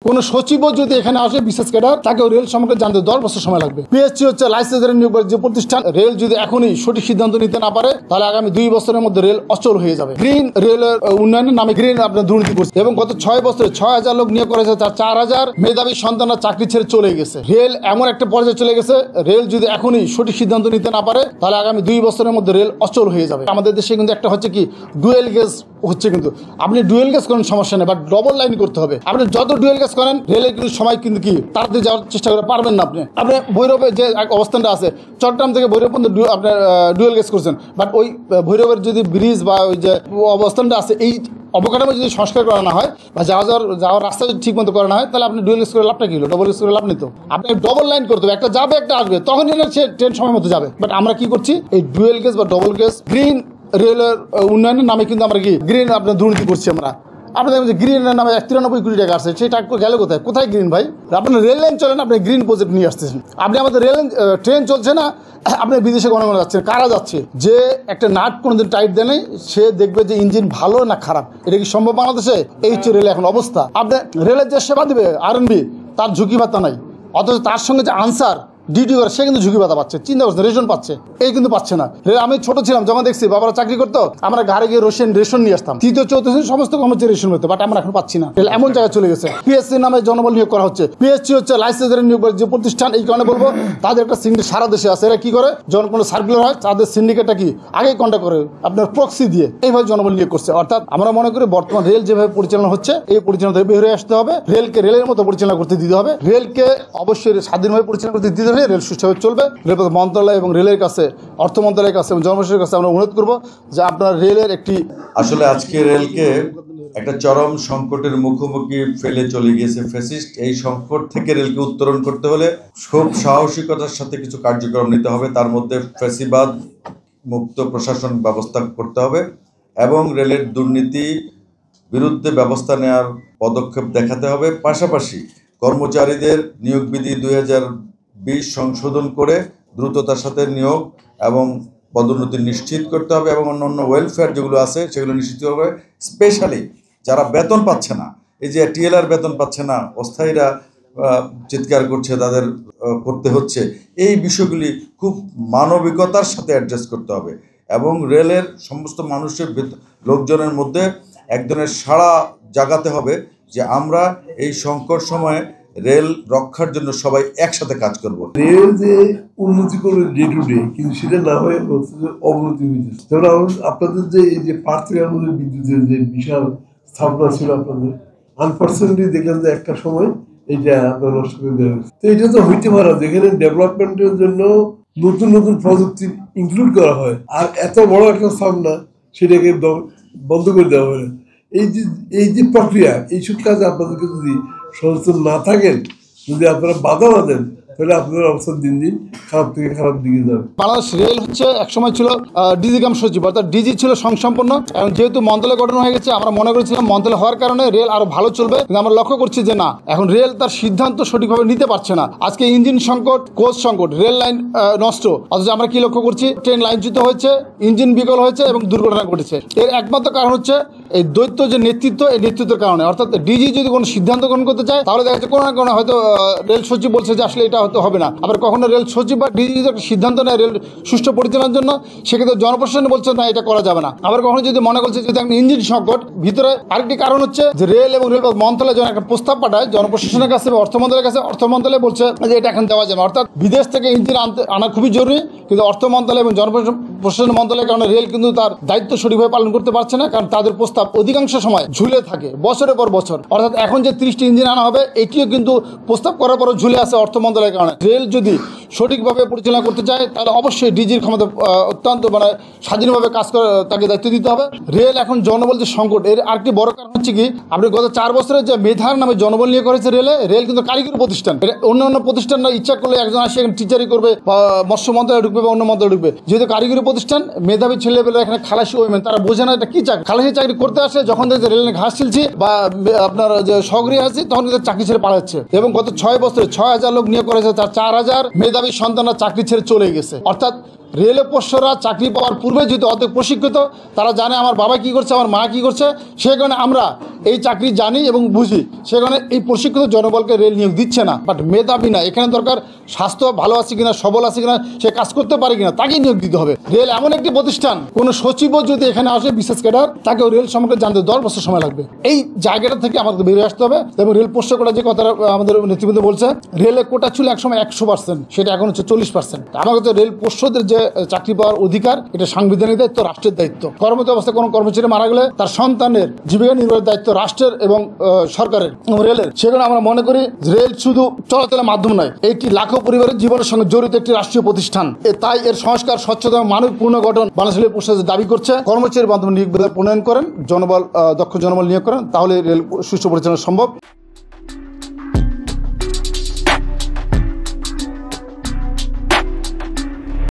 কোনো সচিবও যদি এখানে আসে বিশেষ ক্যাডার, তাকে রেল সম্পর্কে জানতে 10 বছর সময় লাগবে। পিএসসি হচ্ছে লাইসেন্সের নিয়োগ যে প্রতিষ্ঠান, রেল যদি এখনই সঠিক সিদ্ধান্ত নিতে না পারে তাহলে আগামী 2 বছরের মধ্যে রেল অচল হয়ে যাবে। গ্রিন রেলের উন্নয়নের নামে গ্রিন আপনার দুর্নীতি করছে এবং গত 6 বছরে 6000 লোক নিয়োগ করেছে, তার 4000 মেধাবী সন্তানরা চাকরি ছেড়ে চলে গেছে। রেল এমন একটা পর্যায়ে চলে গেছে, রেল যদি এখনই সঠিক সিদ্ধান্ত নিতে না পারে তাহলে আগামী 2 বছরের মধ্যে রেল অচল হয়ে যাবে। আমাদের দেশে কিন্তু একটা হচ্ছে কি ডুয়েল গেজ হচ্ছে, কিন্তু আপনি ডুয়েল গেজ করেন সমস্যা নেই, বাট ডবল লাইন করতে হবে। আপনি যত ডুয়েল গেজ করেন রেলের কিন্তু সময় কিন্তু কি তাড়াতাড়ি যাওয়ার চেষ্টা করে পারবেন না। আপনি ভৈরবে যে অবস্থানটা আছে, চট্টগ্রাম থেকে ভৈরব পর্যন্ত আপনার ডুয়েল গেজ করছেন, বাট ওই ভৈরবের যদি ব্রিজ বা ওই যে অবস্থানটা আছে, এই অবকাঠামো যদি সংস্কার করা না হয় বা যাওয়ার রাস্তা যদি ঠিক মতো করা না হয় তাহলে আপনি ডুয়েল গেজ করে লাভটা কি হলো? ডবল গেজ করে লাভ নিত। আপনি ডবল লাইন করতে হবে, একটা যাবে একটা আসবে, তখন সে ট্রেন সময় মতো যাবে। বাট আমরা কি করছি, এই ডুয়েল গেজ বা ডবল গেজ গ্রিন রেলের উন্নয়নের নামে কিন্তু আমরা কি গ্রিন আপনার দুর্নীতি করছি। আপনাদের যে গ্রিনের নামে 93 কোটি টাকা আসছে, সেই টাকা গেল কোথায়? কোথায় গ্রিন ভাই? আপনার রেল লাইন চলে না, আপনি গ্রিন প্রজেক্ট নিয়ে আসতেছেন। আপনি আমাদের রেল ট্রেন চলছে না, আপনি বিদেশে গণগণ যাচ্ছেন। কারা যাচ্ছে? যে একটা নাট কোনোদিন টাইট দেয় নাই, সে দেখবে যে ইঞ্জিন ভালো না খারাপ। এটা কি সম্ভব বাংলাদেশে? এই হচ্ছে রেল এখন অবস্থা। আপনি রেলের যে সেবা দেবে আরএনবি, তার ঝুঁকি ভাতা নাই, অথচ তার সঙ্গে যে আনসার ডিউটি করে সে কিন্তু ঝুঁকি ভাতা পাচ্ছে। চিন্তা করছে, রেশন পাচ্ছে, এই কিন্তু পাচ্ছে না। আমি ছোট ছিলাম যখন দেখছি বাবারা চাকরি করতো, আমরা ঘরে গিয়ে রেশন নিয়ে আসতাম। 3য় 4th শ্রেণীর সমস্ত কর্মচারী রেশন হতো, বাট আমরা এখন পাচ্ছি না। এমন জায়গায় চলে গেছে। পিএসসি নামে জনবল নিয়োগ করা হচ্ছে। পিএসসি হচ্ছে লাইসেন্সের নিয়োগ যে প্রতিষ্ঠান, এই কারণে বলবো তাদের একটা সিন্ডিকেট সারা দেশে আছে। এরা কি করে, যখন কোনো সার্কুলার হয় তাদের সিন্ডিকেটটা কি আগেই কন্ট্যাক্ট করে আপনার প্রক্সি দিয়ে এইভাবে জনবল নিয়োগ করছে। অর্থাৎ আমরা মনে করি বর্তমান রেল যেভাবে পরিচালনা হচ্ছে, এই পরিচালনা থেকে বের হয়ে আসতে হবে। রেলকে রেলের মতো পরিচালনা করতে দিতে হবে। রেলকে অবশ্যই স্বাধীনভাবে পরিচালনা করতে দিতে হলে রেল সুষ্ঠুভাবে চলবে। রেলপথ মন্ত্রণালয় এবং রেলের কাছে, অর্থ মন্ত্রণালয়ের কাছে এবং জনপ্রশাসনের কাছে আমরা অনুরোধ করবো যে আপনার রেলের একটি আসলে আজকে রেলকে একটা চরম সংকটের মুখোমুখি ফেলে চলে গিয়েছে ফ্যাসিস্ট। এই সংকট থেকে রেলকে উত্তরণ করতে হলে খুব সাহসিকতার সাথে কিছু কার্যক্রম নিতে হবে। তার মধ্যে ফ্যাসিবাদ মুক্ত প্রশাসন ব্যবস্থা করতে হবে এবং রেলের দুর্নীতি বিরুদ্ধে ব্যবস্থা নেওয়ার পদক্ষেপ দেখাতে হবে। পাশাপাশি কর্মচারীদের নিয়োগ বিধি 2020 সংশোধন করে দ্রুততার সাথে নিয়োগ এবং পদোন্নতি নিশ্চিত করতে হবে এবং অন্যান্য ওয়েলফেয়ার যেগুলো আছে সেগুলো নিশ্চিত হবে। স্পেশালি যারা বেতন পাচ্ছে না, এই যে টিএলআর বেতন পাচ্ছে না, অস্থায়ীরা চিৎকার করছে, তাদের করতে হচ্ছে, এই বিষয়গুলি খুব মানবিকতার সাথে অ্যাড্রেস করতে হবে এবং রেলের সমস্ত মানুষের লোকজনের মধ্যে এক ধরনের সাড়া জাগাতে হবে যে আমরা এই সংকট সময়ে রেল রক্ষার জন্য সবাই একসাথে কাজ করব। রেল যে উন্নতি করবে ডে টু ডে, কিন্তু সেটা না হয়ে অবনতি হয়েছে। যেমন আপনাদের যে এই যে পার্থিবের মধ্যে বিদ্যুতের যে বিশাল স্থাপনা ছিল, আপনাদের আনফর্চুনেটলি দেখলেন যে একটা সময় এইটা আপনার নষ্ট করে দেওয়া হয়েছে। তো এটা তো হইতে পারে যেখানে ডেভেলপমেন্টের জন্য নতুন নতুন প্রযুক্তি ইনক্লুড করা হয়, আর এত বড় একটা স্থাপনা সেটাকে বন্ধ করে দেওয়া হয়। এই যে প্রক্রিয়া, এইসব কাজে আপনাদেরকে যদি সচেতন না থাকেন, যদি আপনারা বাধা না দেন, তাহলে আপনাদের অবস্থা দিন দিন খারাপ থেকে খারাপ দিকে যাবে। বাংলাদেশ রেল হচ্ছে একসময় ছিল ডিজি কাম সচিব, অর্থাৎ ডিজি ছিল সংসম্পন্ন। এবং যেহেতু মন্ত্রণালয় গঠন হয়ে গেছে, আমরা মনে করেছিলাম মন্ত্রণালয় হওয়ার কারণে রেল আরো ভালো চলবে, কিন্তু আমরা লক্ষ্য করছি যে না, এখন রেল তার সিদ্ধান্ত সঠিকভাবে নিতে পারছে না। আজকে ইঞ্জিন সংকট, কোচ সংকট, রেল লাইন নষ্ট, অথচ আমরা কি লক্ষ্য করছি, ট্রেন লাইনচ্যুত হয়েছে, ইঞ্জিন বিকল হয়েছে এবং দুর্ঘটনা ঘটেছে। এর একমাত্র কারণ হচ্ছে এই দ্বৈত যে নেতৃত্ব, এই নেতৃত্বের কারণে। অর্থাৎ ডিজি যদি কোনো সিদ্ধান্ত গ্রহণ করতে চায় তাহলে দেখা যাচ্ছে কোনো না কোনো হয়তো রেল সচিব বলছে যে আসলে এটা হয়তো হবে না। আবার কখনো রেল সচিব বা ডিজি যদি একটা সিদ্ধান্ত নেয় রেল সুষ্ঠু পরিচালনার জন্য, সেক্ষেত্রে জনপ্রশাসন বলছে না, এটা করা যাবে না। আবার কখনো যদি মনে করছে যে ইঞ্জিন সংকট, ভিতরে আরেকটি কারণ হচ্ছে যে রেল এবং রেলপথ মন্ত্রণালয় যখন একটা প্রস্তাব পাঠায় জনপ্রশাসনের কাছে বা অর্থ মন্ত্রণালয়ের কাছে, অর্থ মন্ত্রণালয় বলছে যে এটা এখন দেওয়া যাবে। অর্থাৎ বিদেশ থেকে ইঞ্জিন আনা খুবই জরুরি, কিন্তু অর্থ মন্ত্রণালয় এবং জনপ্রশাসন মন্ত্রণালয়ের কারণে রেল কিন্তু তার দায়িত্ব সঠিকভাবে পালন করতে পারছে না, কারণ তাদের প্রস্তাব অধিকাংশ সময় ঝুলে থাকে বছরের পর বছর। অর্থাৎ এখন যে 30টি ইঞ্জিন আনা হবে, এটিও কিন্তু প্রস্তাব করার পরও ঝুলে আছে অর্থ মন্ত্রণালয়ের কারণে। রেল যদি সঠিকভাবে পরিচালনা করতে চায় তাহলে অবশ্যই ডিজির ক্ষমতা অত্যন্ত স্বাধীনভাবে কাজ করে তাকে দায়িত্ব দিতে হবে। রেল এখন জনবল যে সংকট, এর আরেকটি বড় কারণ হচ্ছে কি, আপনি গত 4 বছরে যে মেধার নামে জনবল নিয়ে করেছে রেল কিন্তু কারিগরি প্রতিষ্ঠান। অন্য প্রতিষ্ঠানরা ইচ্ছা করলে একজন আসে এখানে টিচারই করবে বা মৎস্য মন্ত্রণালয়ে ঢুকবে বা অন্য মন্ত্রণালয়ে ঢুকবে। যেহেতু কারিগরি প্রতিষ্ঠান, মেধাবী ছেলেবেলা এখানে খালাসি ওইমেন, তারা বোঝে না এটা কি চাকরি। খালাসি চাকরি করতে আসে, যখন দেখছে রেলের ঘাস ছিলছি বা আপনার যে সগৃহে আছে, তখন কিন্তু চাকরি ছেড়ে পালাচ্ছে। এবং গত 6 বছরে 6000 লোক নিয়োগ করেছে, তার 4000 মেধাবী সন্তানরা চাকরি ছেড়ে চলে গেছে। অর্থাৎ রেলে পোষ্যরা চাকরি পাওয়ার পূর্বে যদি অর্ধেক প্রশিক্ষিত, তারা জানে আমার বাবা কি করছে, আমার মা কি করছে, সে কারণে আমরা এই চাকরি জানি এবং বুঝি, সে কারণে এই প্রশিক্ষিত জনবলকে রেল নিয়োগ দিচ্ছে না। বাট মেধাবী না, এখানে দরকার স্বাস্থ্য ভালো আছে কিনা, সবল আছে কিনা, সে কাজ করতে পারে কিনা, তাকেই নিয়োগ দিতে হবে। রেল এমন একটি প্রতিষ্ঠান, কোনো সচিবও যদি এখানে আসে বিশেষ ক্যাডার, তাকেও রেল সম্পর্কে জানতে 10 বছর সময় লাগবে। এই জায়গাটা থেকে আমাদের বেরিয়ে আসতে হবে। এবং রেল পোষ্য কোটা যে কথা আমাদের নেতৃবৃন্দ বলছে, রেলের কোটা ছিল একসময় 100%, সেটা এখন হচ্ছে 40%। আমার কাছে রেল পোষ্যদের যে চাকরি পাওয়ার অধিকার, এটা সাংবিধানিক দায়িত্ব, রাষ্ট্রের দায়িত্ব। কর্মরত অবস্থায় কোনো কর্মচারী মারা গেলে তার সন্তানের জীবিকা নির্বাহের দায়িত্ব রাষ্ট্রের এবং সরকারের এবং রেলের। সেখানে আমরা মনে করি রেল শুধু চলাচলের মাধ্যম নয়, এটি লাখো পরিবারের জীবনের সঙ্গে জড়িত একটি রাষ্ট্রীয় প্রতিষ্ঠান। তাই এর সংস্কার, স্বচ্ছতা, মানবিক পুনর্গঠন বাংলাদেশ রেল পোষ্য দাবি করছে। কর্মচারীর মাধ্যমে নিয়োগ প্রণয়ন করেন, জনবল দক্ষ জনবল নিয়োগ করেন, তাহলে রেল সুষ্ঠু পরিচালনা সম্ভব।